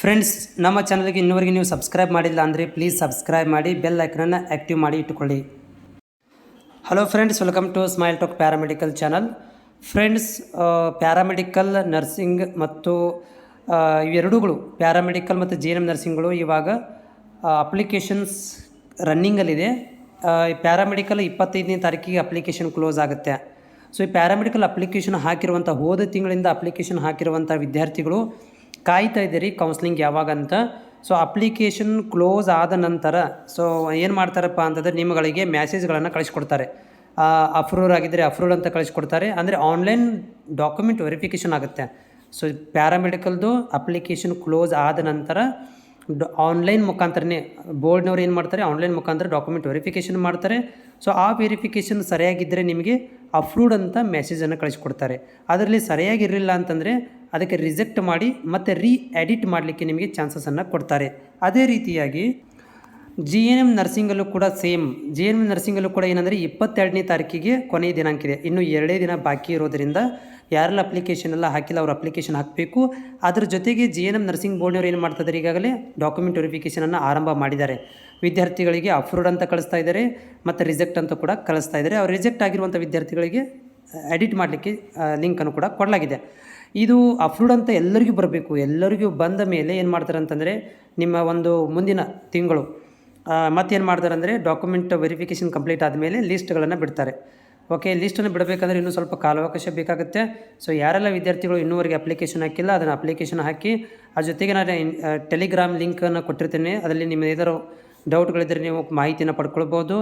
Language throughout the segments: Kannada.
ಫ್ರೆಂಡ್ಸ್, ನಮ್ಮ ಚಾನಲ್ಗೆ ಇನ್ನೂವರೆಗೆ ನೀವು ಸಬ್ಸ್ಕ್ರೈಬ್ ಮಾಡಿಲ್ಲ ಅಂದರೆ ಪ್ಲೀಸ್ ಸಬ್ಸ್ಕ್ರೈಬ್ ಮಾಡಿ, ಬೆಲ್ ಐಕನನ್ನು ಆ್ಯಕ್ಟಿವ್ ಮಾಡಿ ಇಟ್ಟುಕೊಳ್ಳಿ. Hello friends, welcome to Smile Talk paramedical channel. Friends, paramedical nursing ಮತ್ತು ಇವೆರಡೂಗಳು ಪ್ಯಾರಾಮೆಡಿಕಲ್ ಮತ್ತು JNM ನರ್ಸಿಂಗ್ಗಳು ಇವಾಗ ಅಪ್ಲಿಕೇಶನ್ಸ್ ರನ್ನಿಂಗಲ್ಲಿದೆ. ಪ್ಯಾರಾಮೆಡಿಕಲ್ 25ನೇ ತಾರೀಕಿಗೆ ಅಪ್ಲಿಕೇಶನ್ ಕ್ಲೋಸ್ ಆಗುತ್ತೆ. ಸೊ ಈ ಪ್ಯಾರಾಮೆಡಿಕಲ್ ಅಪ್ಲಿಕೇಶನ್ ಹಾಕಿರುವಂಥ ಹೋದ ತಿಂಗಳಿಂದ ಅಪ್ಲಿಕೇಶನ್ ಹಾಕಿರುವಂಥ ವಿದ್ಯಾರ್ಥಿಗಳು ಕಾಯ್ತಾ ಇದ್ದೀರಿ ಕೌನ್ಸ್ಲಿಂಗ್ ಯಾವಾಗಂತ. ಸೊ ಅಪ್ಲಿಕೇಶನ್ ಕ್ಲೋಸ್ ಆದ ನಂತರ ಸೊ ಏನು ಮಾಡ್ತಾರಪ್ಪ ಅಂತಂದರೆ ನಿಮ್ಮಗಳಿಗೆ ಮ್ಯಾಸೇಜ್ಗಳನ್ನು ಕಳಿಸ್ಕೊಡ್ತಾರೆ. ಅಪ್ರೂವಲ್ ಆಗಿದ್ದರೆ ಅಪ್ರೂವಲ್ ಅಂತ ಕಳಿಸ್ಕೊಡ್ತಾರೆ. ಅಂದರೆ ಆನ್ಲೈನ್ ಡಾಕ್ಯುಮೆಂಟ್ ವೆರಿಫಿಕೇಷನ್ ಆಗುತ್ತೆ. ಸೊ ಪ್ಯಾರಾಮೆಡಿಕಲ್ದು ಅಪ್ಲಿಕೇಶನ್ ಕ್ಲೋಸ್ ಆದ ನಂತರ ಆನ್ಲೈನ್ ಮುಖಾಂತರನೇ ಬೋರ್ಡ್ನವ್ರು ಏನು ಮಾಡ್ತಾರೆ, ಆನ್ಲೈನ್ ಮುಖಾಂತರ ಡಾಕ್ಯುಮೆಂಟ್ ವೆರಿಫಿಕೇಷನ್ ಮಾಡ್ತಾರೆ. ಸೊ ಆ ವೆರಿಫಿಕೇಷನ್ ಸರಿಯಾಗಿದ್ದರೆ ನಿಮಗೆ ಅಪ್ರೂವ್ಡ್ ಅಂತ ಮೆಸೇಜನ್ನು ಕಳಿಸ್ಕೊಡ್ತಾರೆ. ಅದರಲ್ಲಿ ಸರಿಯಾಗಿರಲಿಲ್ಲ ಅಂತಂದರೆ ಅದಕ್ಕೆ ರಿಜೆಕ್ಟ್ ಮಾಡಿ ಮತ್ತು ಎಡಿಟ್ ಮಾಡಲಿಕ್ಕೆ ನಿಮಗೆ ಚಾನ್ಸಸನ್ನು ಕೊಡ್ತಾರೆ. ಅದೇ ರೀತಿಯಾಗಿ JNM ನರ್ಸಿಂಗಲ್ಲೂ ಕೂಡ ಸೇಮ್. JNM ನರ್ಸಿಂಗಲ್ಲೂ ಕೂಡ ಏನಂದರೆ 22ನೇ ತಾರೀಕಿಗೆ ಕೊನೆಯ ದಿನಾಂಕ ಇದೆ. ಇನ್ನು 2 ದಿನ ಬಾಕಿ ಇರೋದರಿಂದ ಯಾರೆಲ್ಲ ಅಪ್ಲಿಕೇಶನ್ ಎಲ್ಲ ಹಾಕಿಲ್ಲ ಅವರು ಅಪ್ಲಿಕೇಶನ್ ಹಾಕಬೇಕು. ಅದ್ರ ಜೊತೆಗೆ JNM ನರ್ಸಿಂಗ್ ಬೋರ್ಡ್ನವ್ರು ಏನು ಮಾಡ್ತಿದ್ದಾರೆ, ಈಗಾಗಲೇ ಡಾಕ್ಯುಮೆಂಟ್ ವೆರಿಫಿಕೇಷನನ್ನು ಆರಂಭ ಮಾಡಿದ್ದಾರೆ. ವಿದ್ಯಾರ್ಥಿಗಳಿಗೆ ಅಪ್ರೂವ್ಡ್ ಅಂತ ಕಳಿಸ್ತಾ ಇದ್ದಾರೆ ಮತ್ತು ರಿಜೆಕ್ಟ್ ಅಂತ ಕೂಡ ಕಳಿಸ್ತಾ ಇದ್ದಾರೆ. ಅವ್ರು ರಿಜೆಕ್ಟ್ ಆಗಿರುವಂಥ ವಿದ್ಯಾರ್ಥಿಗಳಿಗೆ ಎಡಿಟ್ ಮಾಡಲಿಕ್ಕೆ ಲಿಂಕನ್ನು ಕೂಡ ಕೊಡಲಾಗಿದೆ. ಇದು ಅಪ್ರೂವ್ಡ್ ಅಂತ ಎಲ್ಲರಿಗೂ ಬರಬೇಕು. ಎಲ್ಲರಿಗೂ ಬಂದ ಮೇಲೆ ಏನು ಮಾಡ್ತಾರೆ ಅಂತಂದರೆ ನಿಮ್ಮ ಒಂದು ಮುಂದಿನ ತಿಂಗಳು ಮತ್ತೇನು ಮಾಡ್ತಾರೆ ಅಂದರೆ ಡಾಕ್ಯುಮೆಂಟ್ ವೆರಿಫಿಕೇಷನ್ ಕಂಪ್ಲೀಟ್ ಆದಮೇಲೆ ಲಿಸ್ಟ್ಗಳನ್ನು ಬಿಡ್ತಾರೆ. ಓಕೆ, ಲಿಸ್ಟನ್ನು ಬಿಡಬೇಕಂದ್ರೆ ಇನ್ನೂ ಸ್ವಲ್ಪ ಕಾಲಾವಕಾಶ ಬೇಕಾಗುತ್ತೆ. ಸೊ ಯಾರೆಲ್ಲ ವಿದ್ಯಾರ್ಥಿಗಳು ಇನ್ನೂವರೆಗೆ ಅಪ್ಲಿಕೇಶನ್ ಹಾಕಿಲ್ಲ ಅದನ್ನು ಅಪ್ಲಿಕೇಶನ್ ಹಾಕಿ. ಅದ್ರ ಜೊತೆಗೆ ನಾನು ಟೆಲಿಗ್ರಾಮ್ ಲಿಂಕನ್ನು ಕೊಟ್ಟಿರ್ತೇನೆ. ಅದರಲ್ಲಿ ನಿಮ್ಮ ಏನಾದರೂ ಡೌಟ್ಗಳಿದ್ದರೆ ನೀವು ಮಾಹಿತಿಯನ್ನು ಪಡ್ಕೊಳ್ಬೋದು.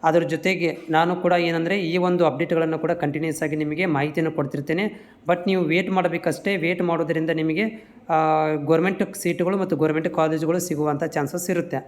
ಅದರ ಜೊತೆಗೆ ನಾನು ಕೂಡ ಏನಂದರೆ ಈ ಒಂದು ಅಪ್ಡೇಟ್ಗಳನ್ನು ಕೂಡ ಕಂಟಿನ್ಯೂಸ್ ಆಗಿ ನಿಮಗೆ ಮಾಹಿತಿಯನ್ನು ಕೊಡ್ತಿರ್ತೇನೆ. ಬಟ್ ನೀವು ವೇಟ್ ಮಾಡಬೇಕಷ್ಟೇ. ವೇಟ್ ಮಾಡೋದರಿಂದ ನಿಮಗೆ ಗೌರ್ಮೆಂಟ್ ಸೀಟುಗಳು ಮತ್ತು ಗೌರ್ಮೆಂಟ್ ಕಾಲೇಜುಗಳು ಸಿಗುವಂಥ ಚಾನ್ಸಸ್ ಇರುತ್ತೆ.